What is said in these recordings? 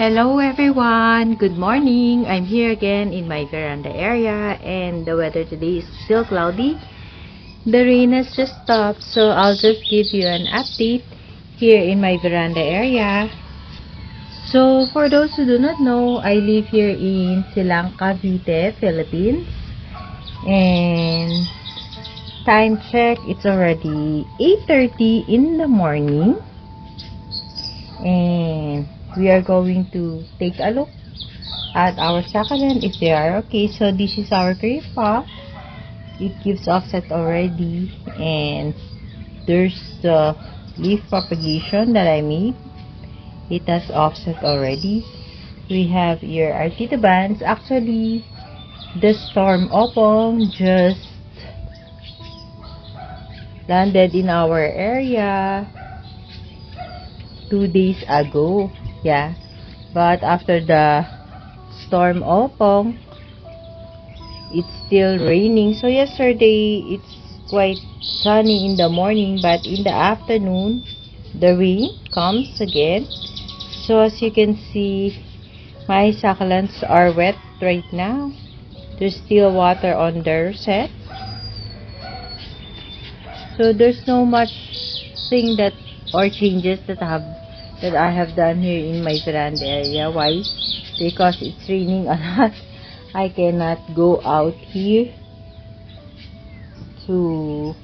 Hello everyone! Good morning! I'm here again in my veranda area and the weather today is still cloudy. The rain has just stopped, so I'll just give you an update here in my veranda area. So for those who do not know, I live here in Silang, Cavite, Philippines. And time check, it's already 8:30 in the morning. And we are going to take a look at our succulent if they are okay. So this is our creeper. It gives offset already, and there's the leaf propagation that I made. It has offset already. We have your artidobans. Actually, the storm opong just landed in our area 2 days ago. Yeah, but after the storm opong, it's still raining. So yesterday it's quite sunny in the morning, but in the afternoon the rain comes again. So as you can see, my succulents are wet right now. There's still water on their set, so there's no much thing that or changes that I have done here in my veranda area. Why? Because it's raining a lot. I cannot go out here to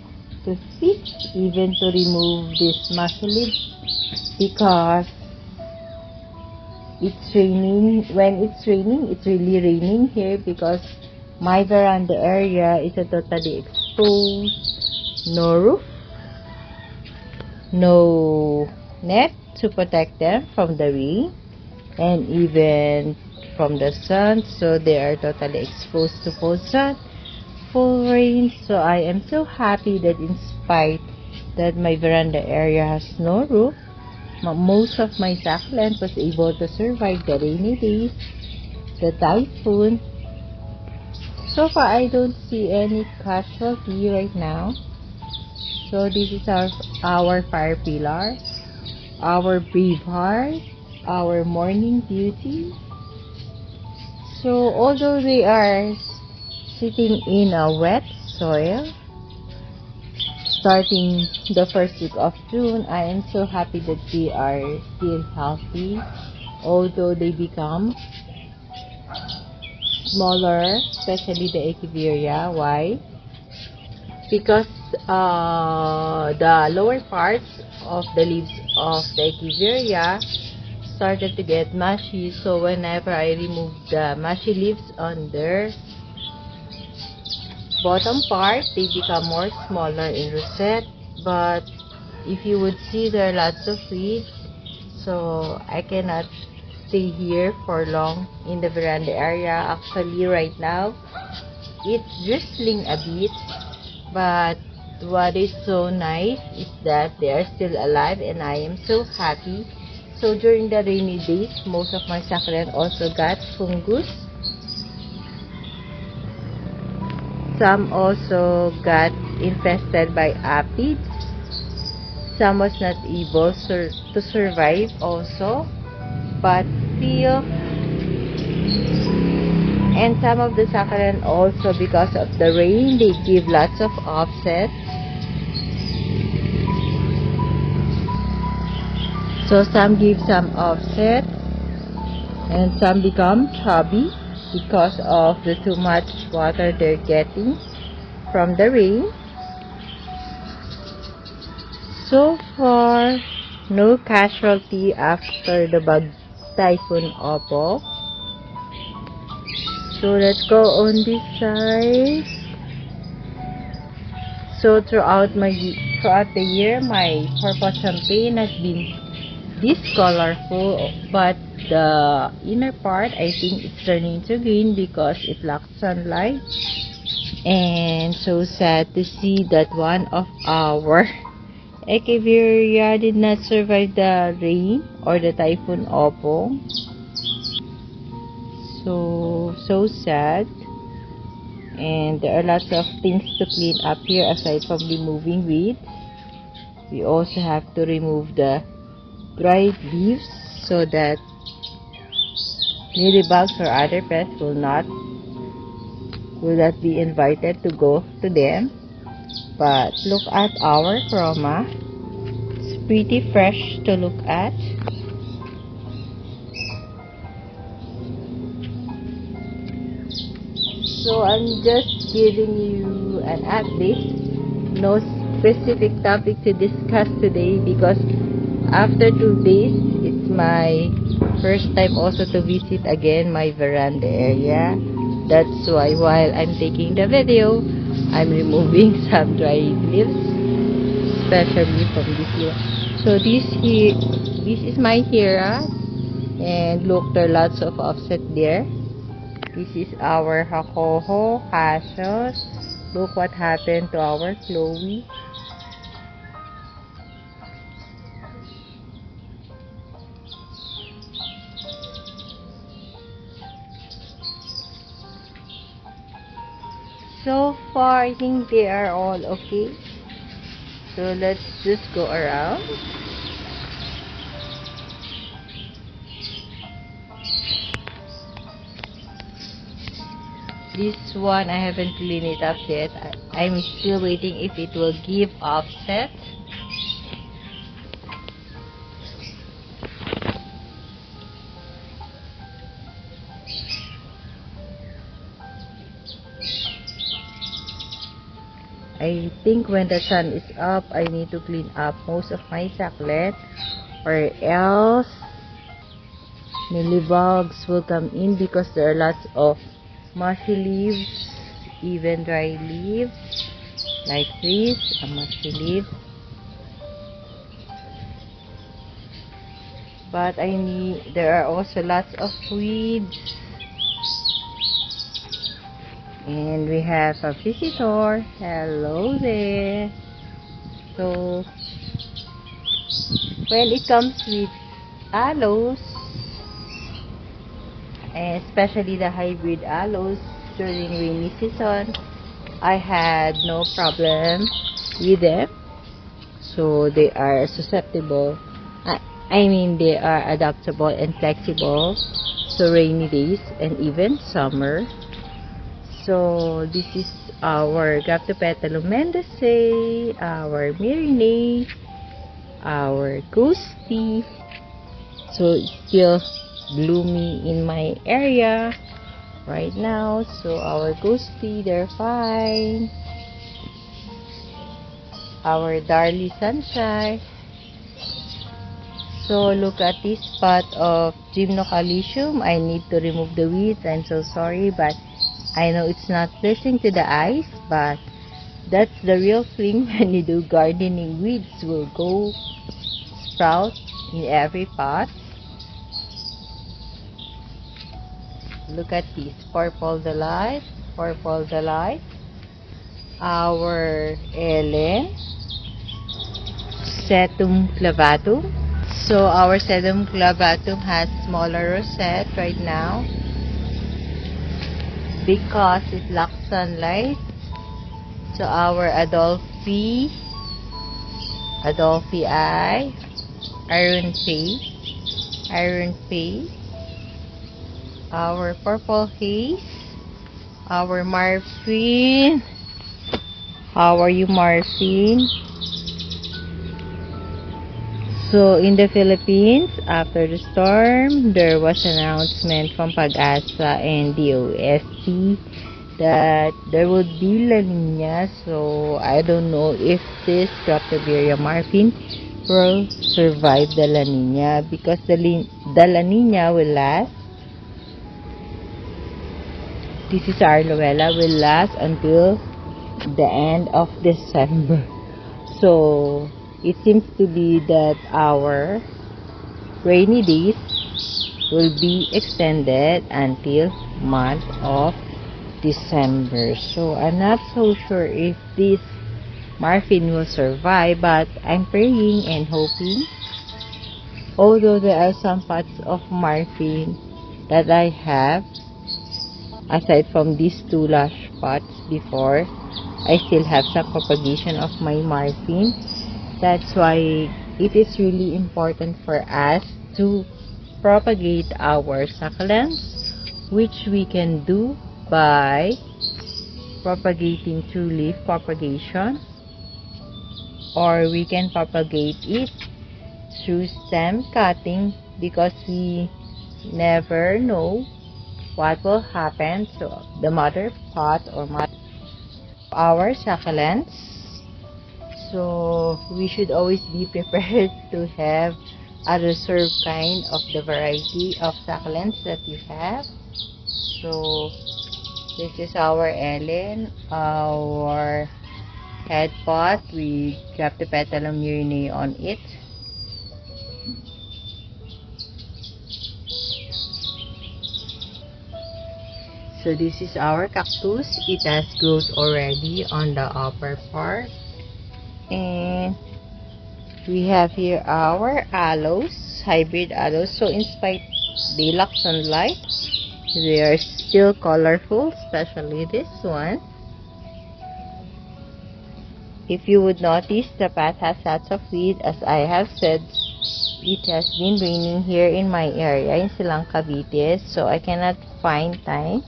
fix, even to remove this muslin, because it's raining. When it's raining, it's really raining here because my veranda area is a totally exposed. No roof, no net to protect them from the rain and even from the sun, so they are totally exposed to full sun, full rain. So I am so happy that in spite that my veranda area has no roof, most of my succulent was able to survive the rainy days, the typhoon. So far I don't see any casualty right now. So this is our fire pillar, our brave heart, our morning beauty. So although they are sitting in a wet soil starting the first week of June, I am so happy that they are still healthy, although they become smaller, especially the echeveria. Why? Because the lower parts of the leaves of the echeveria started to get mushy, so whenever I remove the mushy leaves on their bottom part, they become more smaller in rosette. But if you would see, there are lots of weeds, so I cannot stay here for long in the veranda area. Actually right now it's drizzling a bit, but what is so nice is that they are still alive and I am so happy. So during the rainy days, most of my succulent also got fungus. Some also got infested by aphids. Some was not able to survive also, but still. And some of the succulent also, because of the rain, they give lots of offset. So some give some offset and some become chubby because of the too much water they're getting from the rain. So far, no casualty after the bug typhoon Oppo. So let's go on this side. So throughout the year, my purple champagne has been this colorful, but the inner part, I think it's turning to green because it lacks sunlight. And so sad to see that one of our echeveria did not survive the rain or the typhoon Oppo. So sad. And there are lots of things to clean up here aside from removing weeds. We also have to remove the dried leaves so that mealybugs or other pests will not be invited to go to them. But look at our chroma. It's pretty fresh to look at. So I'm just giving you an update. No specific topic to discuss today because after 2 days, it's my first time also to visit again my veranda area. That's why while I'm taking the video, I'm removing some dry leaves, especially from this here. So this is my Hera, and look, there are lots of offset there. This is our Hakoho Cassius. Look what happened to our Chloe. So far, I think they are all okay. So let's just go around. This one, I haven't cleaned it up yet. I'm still waiting if it will give offset. I think when the sun is up, I need to clean up most of my succulent, or else mealybugs will come in because there are lots of mushy leaves, even dry leaves, like this, a mushy leaf. But there are also lots of weeds. And we have a visitor. Hello there. So when it comes with aloes, and especially the hybrid aloes during rainy season, I had no problem with them. So they are susceptible. I mean they are adaptable and flexible to rainy days and even summer. So this is our Graptopetalum mendicae, our Myrinae, our Ghosty. So it's still bloomy in my area right now. So our Ghosty, they're fine. Our Darly Sunshine. So look at this spot of Gymnocalycium. I need to remove the weeds. I'm so sorry, but I know it's not pleasing to the eyes, but that's the real thing when you do gardening. Weeds will go sprout in every pot. Look at this, Purple Delight, Purple Delight. Our Ellen, Sedum clavatum. So our Sedum clavatum has smaller rosette right now, because it lacks sunlight. So our Adolphii, Iron Face, our Purple Haze, our Marfin. How are you, Marfin? So in the Philippines, after the storm, there was an announcement from Pag-asa and DOST that there would be La Nina. So I don't know if this Graptoveria Marfin will survive the La Nina, because the La Nina will last. This is our Luella, will last until the end of December. So it seems to be that our rainy days will be extended until month of December. So I'm not so sure if this Marfin will survive, but I'm praying and hoping. Although there are some parts of Marfin that I have, aside from these two lush pots before, I still have some propagation of my Marfin. That's why it is really important for us to propagate our succulents, which we can do by propagating through leaf propagation, or we can propagate it through stem cutting, because we never know what will happen to the mother pot or our succulents. So we should always be prepared to have a reserve kind of the variety of succulents that we have. So this is our Ellen, our head pot. We drop the Petalum murinae on it. So this is our cactus. It has growth already on the upper part. And we have here our aloes, hybrid aloes. So in spite they lack sunlight, they are still colorful, especially this one. If you would notice, the path has lots of weed. As I have said, it has been raining here in my area in Silang Cavite, so I cannot find time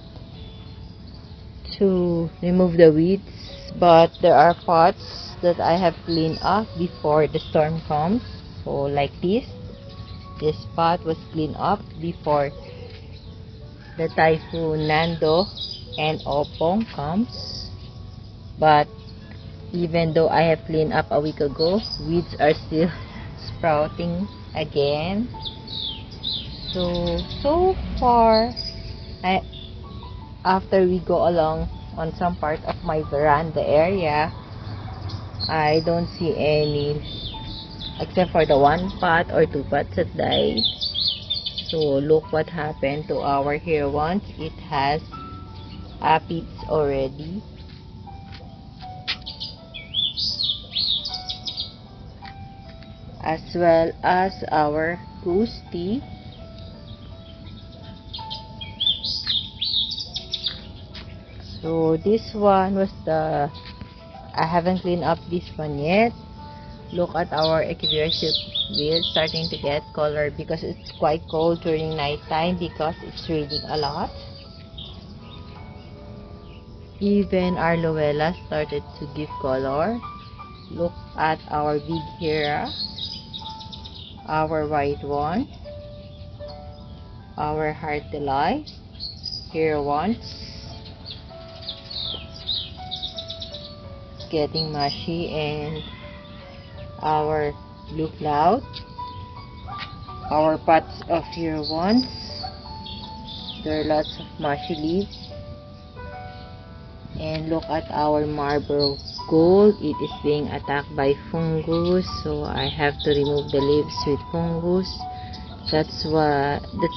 to remove the weeds. But there are pots that I have cleaned up before the storm comes. So like this pot was cleaned up before the typhoon Nando and Opong comes. But even though I have cleaned up a week ago, weeds are still sprouting again. So far, after we go along on some part of my veranda area, I don't see any, except for the one pot or two pots that died. So look what happened to our hair ones. It has aphids already. As well as our goose tea. So this one was I haven't cleaned up this one yet. Look at our equivariate wheel starting to get color, because it's quite cold during night time because it's raining a lot. Even our Loella started to give color. Look at our big Hera, our white one, our heart delight, here ones, getting mushy, and our blue cloud, our pots of here ones, there are lots of mushy leaves. And look at our Marlboro Gold. It is being attacked by fungus, so I have to remove the leaves with fungus. That's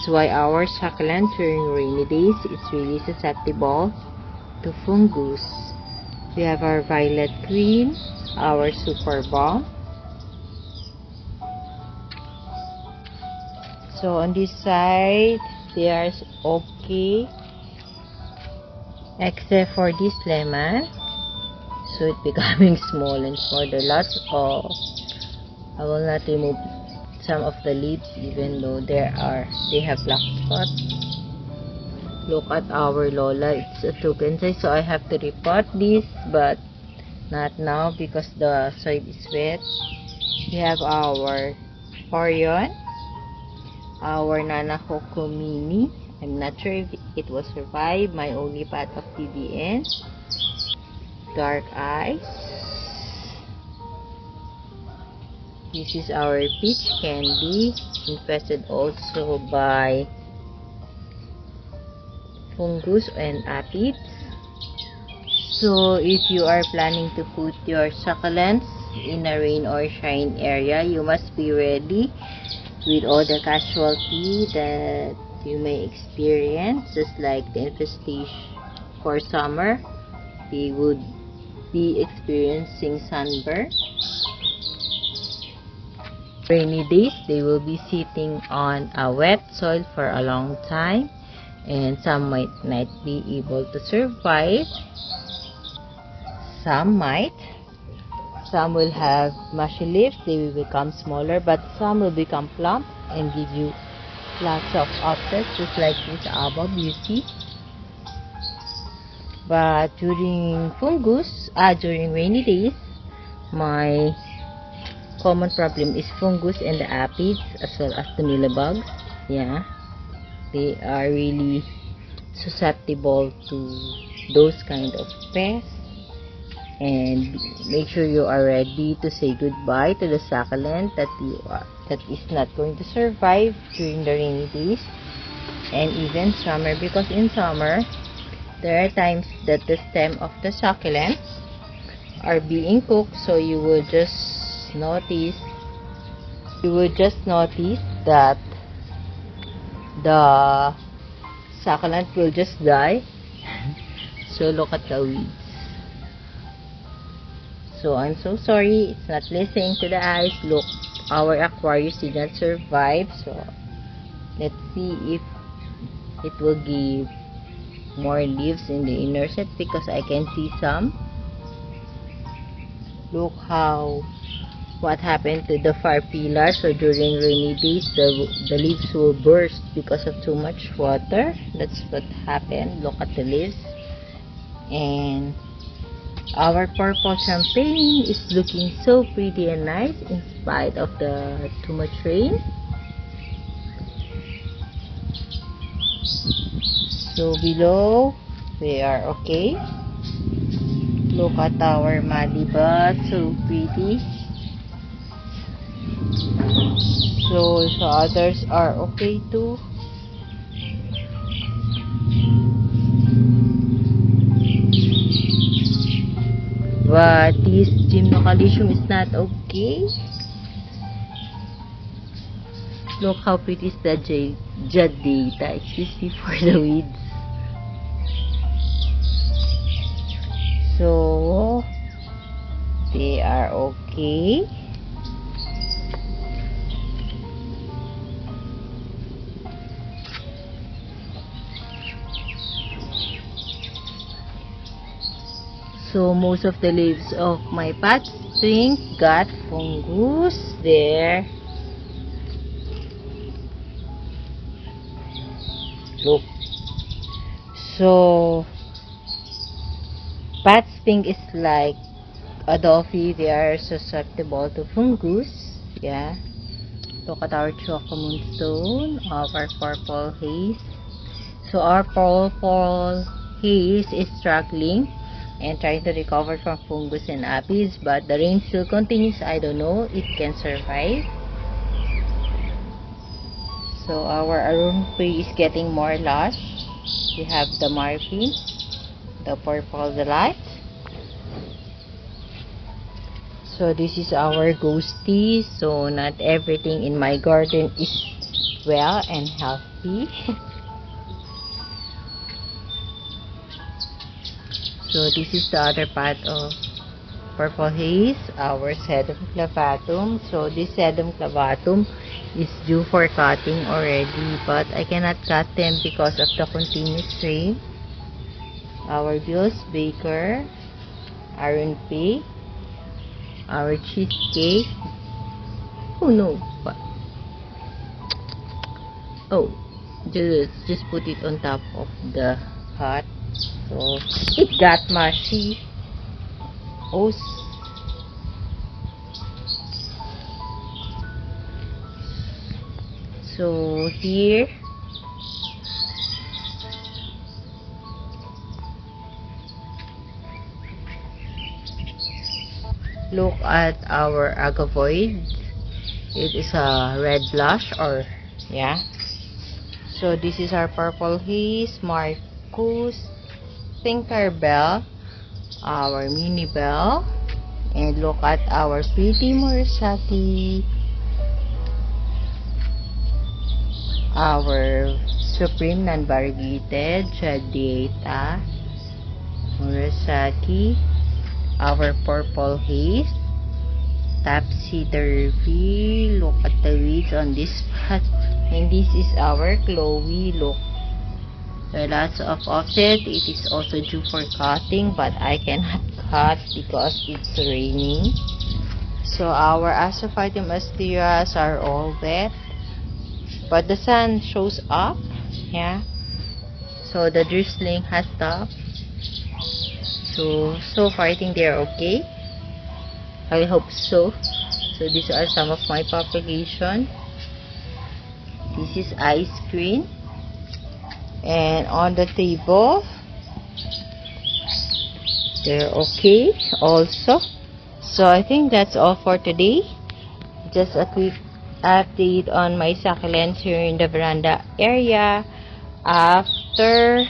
why our succulent during rainy days is really susceptible to fungus. We have our Violet Queen, our Super Bomb. So on this side, they are okay, except for this lemon. So it's becoming small and small. There are lots of, I will not remove some of the leaves, even though they have black spots. Look at our Lola. It's a token size, so I have to repot this, but not now because the soil is wet. We have our Orion, our Nanahoko Mini. I'm not sure if it will survive. My only pot of TBN. Dark eyes. This is our peach candy, infested also by fungus and aphids. So if you are planning to put your succulents in a rain or shine area, you must be ready with all the casualty that you may experience, just like the infestation for summer. They would be experiencing sunburn. Rainy days, they will be sitting on a wet soil for a long time, and some might not be able to survive. Some might. Some will have mushy leaves, they will become smaller, but some will become plump and give you lots of offsets just like this above you see. But during during rainy days, my common problem is fungus and the aphids as well as the mealybugs. Yeah, they are really susceptible to those kind of pests. And make sure you are ready to say goodbye to the succulent that is not going to survive during the rainy days and even summer, because in summer there are times that the stem of the succulent are being cooked, so you will just notice that the succulent will just die. So look at the weeds. So I'm so sorry, it's not listening to the eyes. Look, our Aquarius did not survive. So let's see if it will give more leaves in the inner set, because I can see some. Look what happened to the far pillar. So during rainy days, the leaves will burst because of too much water. That's what happened. Look at the leaves. And our purple champagne is looking so pretty and nice in spite of the too much rain. So below, they are okay. Look at our Malibu, so pretty. So the others are okay too. But this Gymnocalycium is not okay. Look how pretty is the Jadata. Excuse me for the weeds. So they are okay. So most of the leaves of my patch string got fungus there. Look. So patch pink is like Adelphi. They are susceptible to fungus. Yeah. Look at our Choco Moonstone, our purple haze. So our purple haze is struggling and trying to recover from fungus and aphids, but the rain still continues. I don't know it can survive. So our Arunpei is getting more lush. We have the Marfin, the Purple Delight. So this is our Ghosty. So not everything in my garden is well and healthy. So this is the other part of Purple Haze, our Sedum clavatum. So this Sedum clavatum is due for cutting already, but I cannot cut them because of the continuous rain. Our Jules Baker, Arunpei, our cheesecake. Oh no! What? Oh, just put it on top of the pot. So it got mushy. Oh, so here look at our agavoid. It is a red blush, or yeah. So this is our Purple Haze, Marcus, Tinkerbell, our Mini Bell, and look at our pretty Murasaki, our Supreme Non-Variegated Jadata, Murasaki, our Purple Haze, Topsy-Turvy. Look at the weeds on this spot. And this is our Chloe. Look, there are lots of offset. It is also due for cutting, but I cannot cut because it's raining. So our Astrophytum asteras are all wet. but the sun shows up. Yeah, so the drizzling has stopped. So far I think they are okay. I hope so. So these are some of my propagation. This is ice cream, and on the table they're okay also. So I think that's all for today. Just a quick update on my succulents here in the veranda area after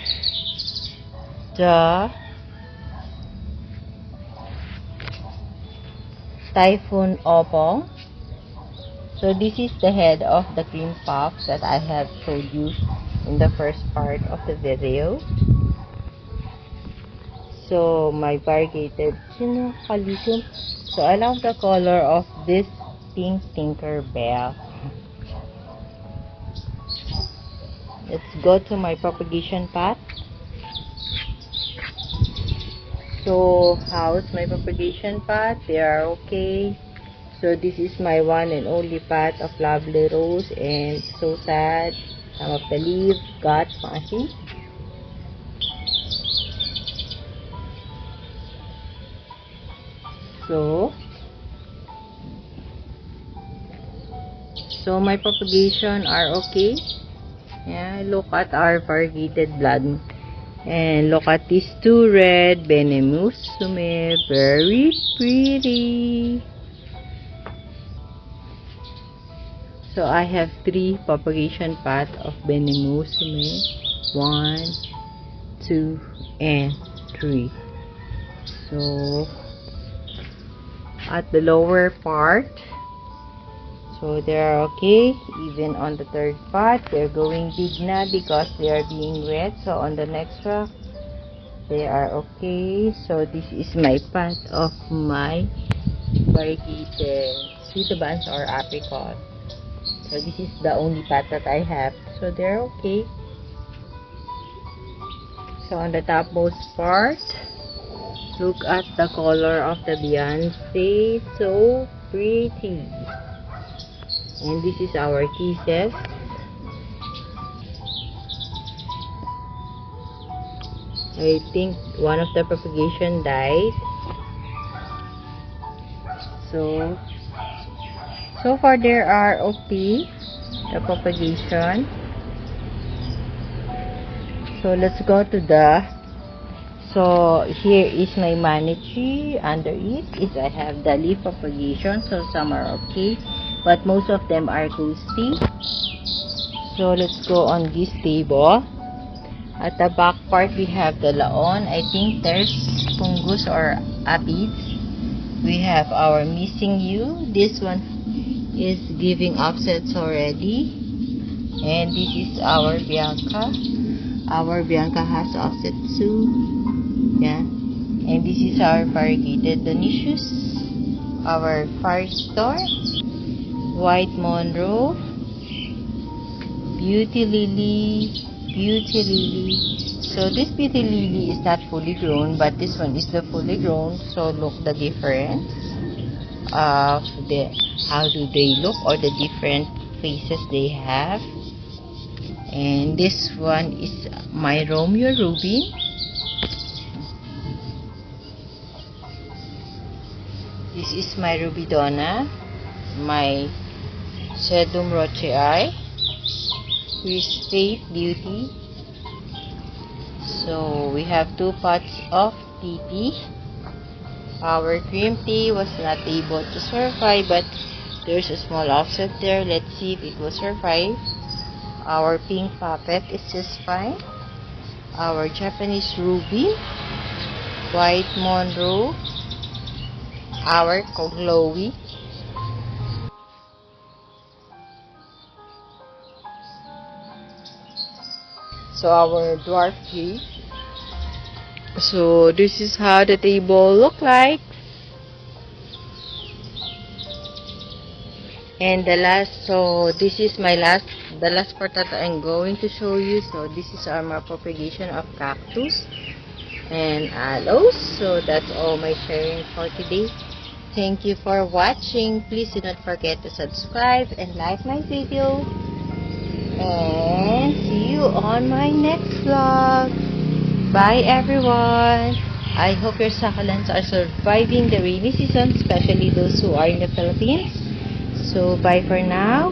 the Typhoon Opal. So this is the head of the cream puff that I have showed you in the first part of the video. So my variegated Calidium. So I love the color of this pink Tinkerbell. Let's go to my propagation path. So how's my propagation path? They are okay. So this is my one and only path of lovely rose, and so sad some of the leaves got funky. So my propagation are okay. Yeah, look at our variegated blood. And look at these two red Benemusume, very pretty. So I have 3 propagation paths of Benemusume, 1, 2, and 3. So at the lower part, so they are okay. Even on the third part, they're going big na because they are being wet. So on the next rock, they are okay. So this is my path of my variegated sweet buns or apricot. So this is the only path that I have. So they're okay. So on the topmost part, look at the color of the Beyonce. So pretty. And this is our kisses. I think one of the propagation died. So far they are okay, the propagation. So let's go to the, so here is my manatee. Under it is I have the leaf propagation. So some are okay, but most of them are ghosty. So let's go on this table. At the back part we have the laon. I think there's fungus or aphids. We have our missing you. This one is giving upsets already. And this is our Bianca. Our Bianca has offset too. Yeah. And this is our variegated Dionysius. Our Firestar. White Monroe, Beauty Lily, Beauty Lily. So this Beauty Lily is not fully grown, but this one is the fully grown. So look the difference of the how do they look, or the different faces they have. And this one is my Romeo Ruby. This is my Ruby Donna, my Sedum Rochei, with Faith Beauty. So we have 2 pots of tea. Our cream tea was not able to survive, but there's a small offset there. Let's see if it will survive. Our pink puppet is just fine. Our Japanese Ruby, White Monroe, our Chloe. So our dwarf tree. So this is how the table look like. And the last, so this is my the last part that I'm going to show you. So this is our propagation of cactus and aloes. So that's all my sharing for today. Thank you for watching. Please do not forget to subscribe and like my video. And see you on my next vlog. Bye everyone. I hope your succulents are surviving the rainy season, especially those who are in the Philippines. So bye for now.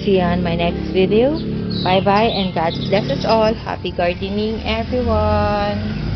See you on my next video. Bye bye and God bless us all. Happy gardening everyone.